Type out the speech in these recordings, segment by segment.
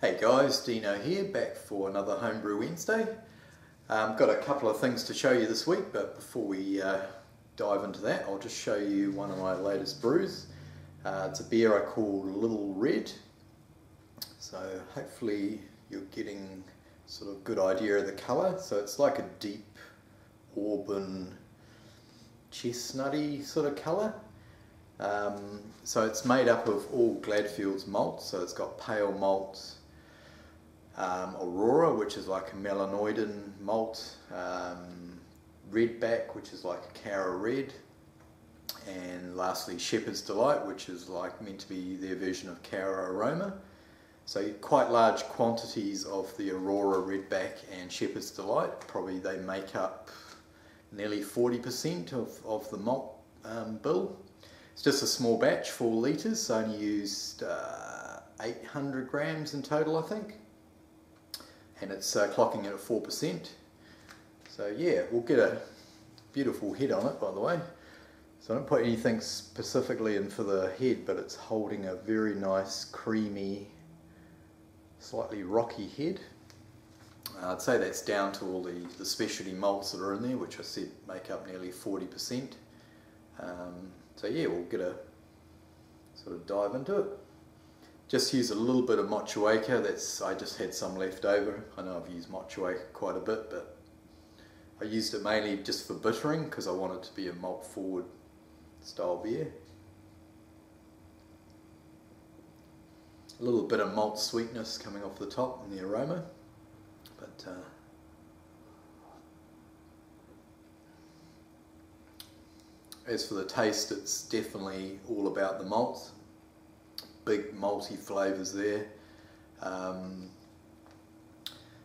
Hey guys, Dino here, back for another Homebrew Wednesday. Got a couple of things to show you this week, but before we dive into that, I'll just show you one of my latest brews. It's a beer I call Little Red, so hopefully you're getting sort of a good idea of the colour. So it's like a deep auburn chestnutty sort of colour. So it's made up of all Gladfield's malts, so it's got pale malt, Aurora, which is like a melanoidin malt, Redback, which is like a Cara Red, and lastly Shepherd's Delight, which is like meant to be their version of Cara Aroma. So quite large quantities of the Aurora, Redback and Shepherd's Delight. Probably they make up nearly 40% of the malt bill. It's just a small batch, 4 litres, so only used 800 grams in total, I think. And it's clocking it at 4%. So yeah, we'll get a beautiful head on it, by the way. So I don't put anything specifically in for the head, but it's holding a very nice, creamy, slightly rocky head. I'd say that's down to all the specialty malts that are in there, which I said make up nearly 40%. So yeah, we'll get a sort of dive into it. Just use a little bit of Motueka. I just had some left over. I know I've used Motueka quite a bit, but I used it mainly just for bittering because I want it to be a malt forward style beer. A little bit of malt sweetness coming off the top in the aroma, but as for the taste, it's definitely all about the malt. Big malty flavours there.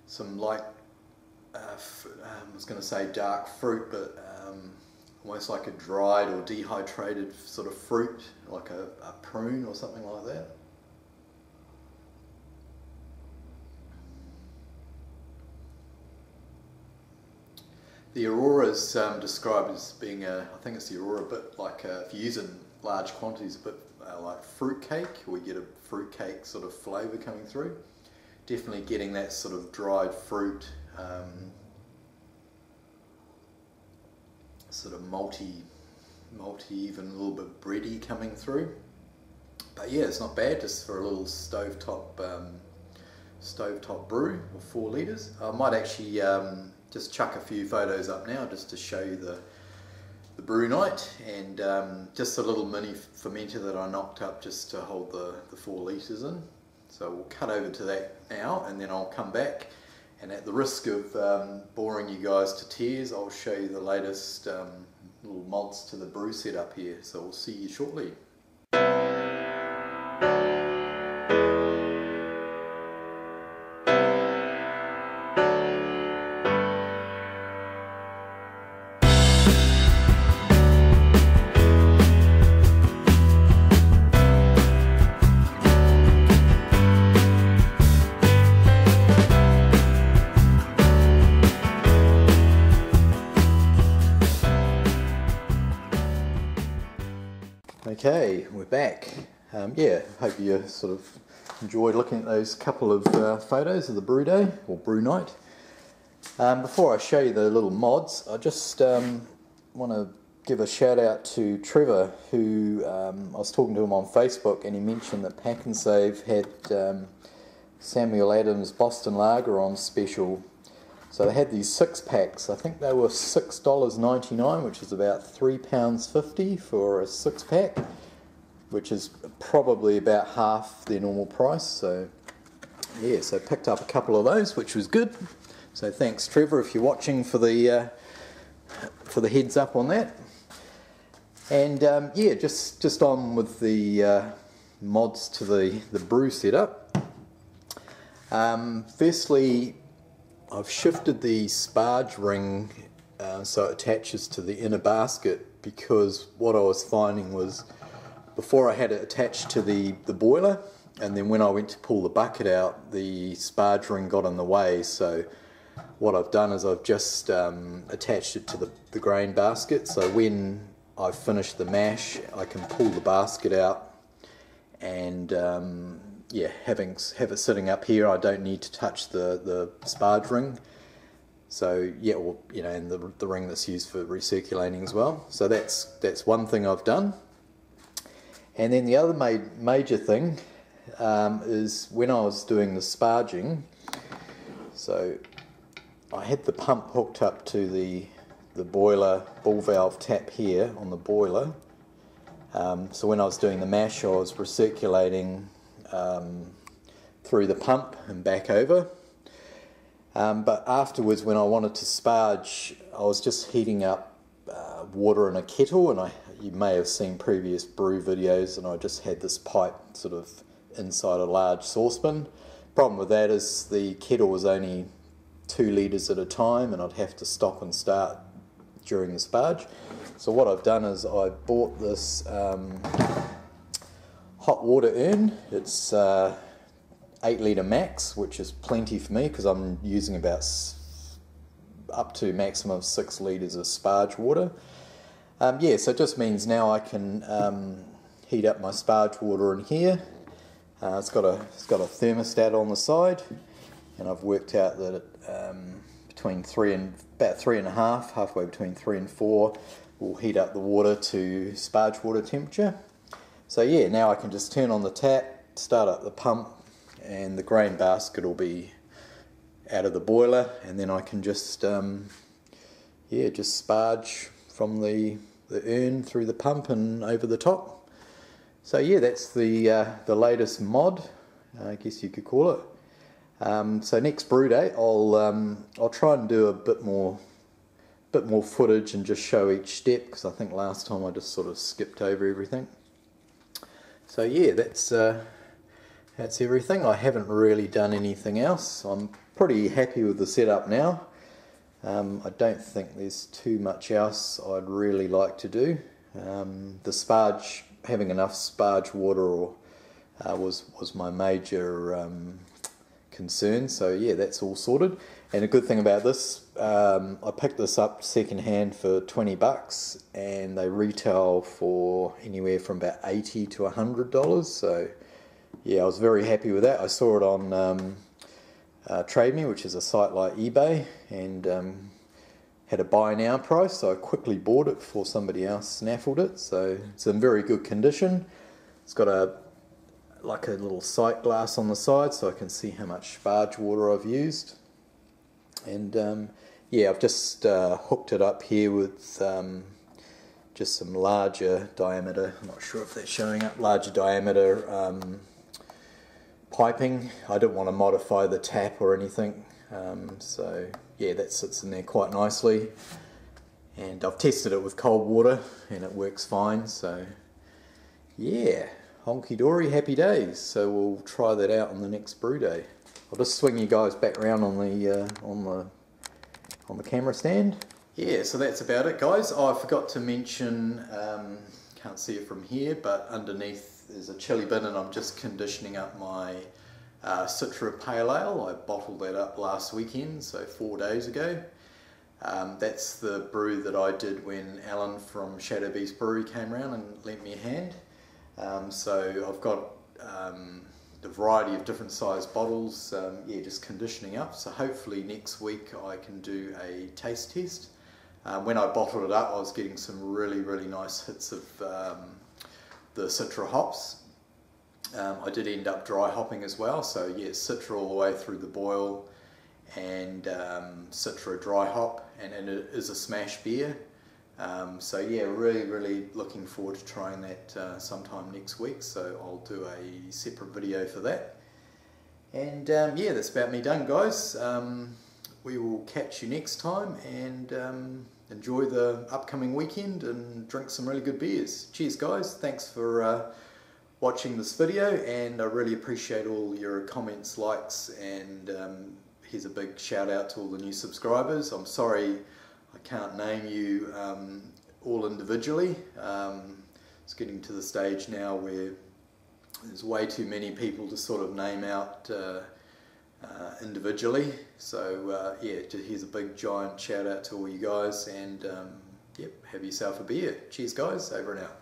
Some light, I was going to say dark fruit, but almost like a dried or dehydrated sort of fruit, like a prune or something like that. The Aurora is described as being I think it's the Aurora, but like if you use it in large quantities, a bit like fruit cake, we get a fruit cake sort of flavour coming through. Definitely getting that sort of dried fruit, sort of malty, even a little bit bready coming through. But yeah, it's not bad, just for a little stovetop brew of 4 litres. I might actually just chuck a few photos up now just to show you the brew night, and just a little mini fermenter that I knocked up just to hold the 4 litres in. So we'll cut over to that now, and then I'll come back, and at the risk of boring you guys to tears, I'll show you the latest little mods to the brew setup here. So we'll see you shortly. Okay, we're back. Yeah, hope you sort of enjoyed looking at those couple of photos of the brew day, or brew night. Before I show you the little mods, I just want to give a shout out to Trevor, who I was talking to him on Facebook, and he mentioned that Pack and Save had Samuel Adams Boston Lager on special. So they had these 6-packs. I think they were $6.99, which is about £3.50 for a 6-pack, which is probably about half their normal price. So yeah, so picked up a couple of those, which was good. So thanks, Trevor, if you're watching, for the heads up on that. And yeah, just on with the mods to the brew setup. Firstly, I've shifted the sparge ring so it attaches to the inner basket, because what I was finding was before I had it attached to the boiler, and then when I went to pull the bucket out, the sparge ring got in the way. So what I've done is I've just attached it to the grain basket, so when I've finished the mash I can pull the basket out and yeah, have it sitting up here. I don't need to touch the sparge ring. So yeah, or you know, and the ring that's used for recirculating as well. So that's one thing I've done. And then the other major thing is when I was doing the sparging. So I had the pump hooked up to the boiler ball valve tap here on the boiler. So when I was doing the mash, I was recirculating through the pump and back over. But afterwards, when I wanted to sparge, I was just heating up water in a kettle, and you may have seen previous brew videos, and I just had this pipe sort of inside a large saucepan. Problem with that is the kettle was only 2 litres at a time, and I'd have to stop and start during the sparge. So what I've done is I bought this hot water urn. It's 8 litre max, which is plenty for me because I'm using about up to maximum of 6 litres of sparge water. Yeah, so it just means now I can heat up my sparge water in here. It's got a thermostat on the side, and I've worked out that it, between about 3.5, halfway between 3 and 4, will heat up the water to sparge water temperature. So yeah, now I can just turn on the tap, start up the pump, and the grain basket will be out of the boiler, and then I can just yeah, just sparge from the urn through the pump and over the top. So yeah, that's the latest mod, I guess you could call it. So next brew day, I'll try and do a bit more footage and just show each step, because I think last time I just sort of skipped over everything. So yeah, that's everything. I haven't really done anything else. I'm pretty happy with the setup now. I don't think there's too much else I'd really like to do. The sparge, having enough sparge water was my major concern. So yeah, that's all sorted. And a good thing about this, I picked this up second hand for 20 bucks, and they retail for anywhere from about $80 to $100. So yeah, I was very happy with that. I saw it on Trade Me, which is a site like eBay, and had a buy now price, so I quickly bought it before somebody else snaffled it. So it's in very good condition. It's got like a little sight glass on the side, so I can see how much sparge water I've used. And yeah, I've just hooked it up here with just some larger diameter, I'm not sure if that's showing up, larger diameter piping. I don't want to modify the tap or anything, so yeah, that sits in there quite nicely. And I've tested it with cold water and it works fine, so yeah, honky dory, happy days. So we'll try that out on the next brew day. I'll just swing you guys back around on the camera stand. Yeah, so that's about it, guys. I forgot to mention, can't see it from here, but underneath is a chili bin, and I'm just conditioning up my Citra Pale Ale. I bottled that up last weekend, so 4 days ago. That's the brew that I did when Alan from Shadow Beast Brewery came around and lent me a hand. So I've got a variety of different size bottles, yeah, just conditioning up. So hopefully next week I can do a taste test. When I bottled it up, I was getting some really nice hits of the Citra hops. I did end up dry hopping as well, so yeah, Citra all the way through the boil, and Citra dry hop, and it is a smash beer. So yeah, really looking forward to trying that sometime next week, so I'll do a separate video for that. And yeah, that's about me done, guys. We will catch you next time, and enjoy the upcoming weekend and drink some really good beers. Cheers, guys. Thanks for watching this video, and I really appreciate all your comments, likes, and here's a big shout out to all the new subscribers. I'm sorry I can't name you all individually. It's getting to the stage now where there's way too many people to sort of name out individually. So yeah, here's a big giant shout out to all you guys, and yep, have yourself a beer. Cheers, guys. Over and out.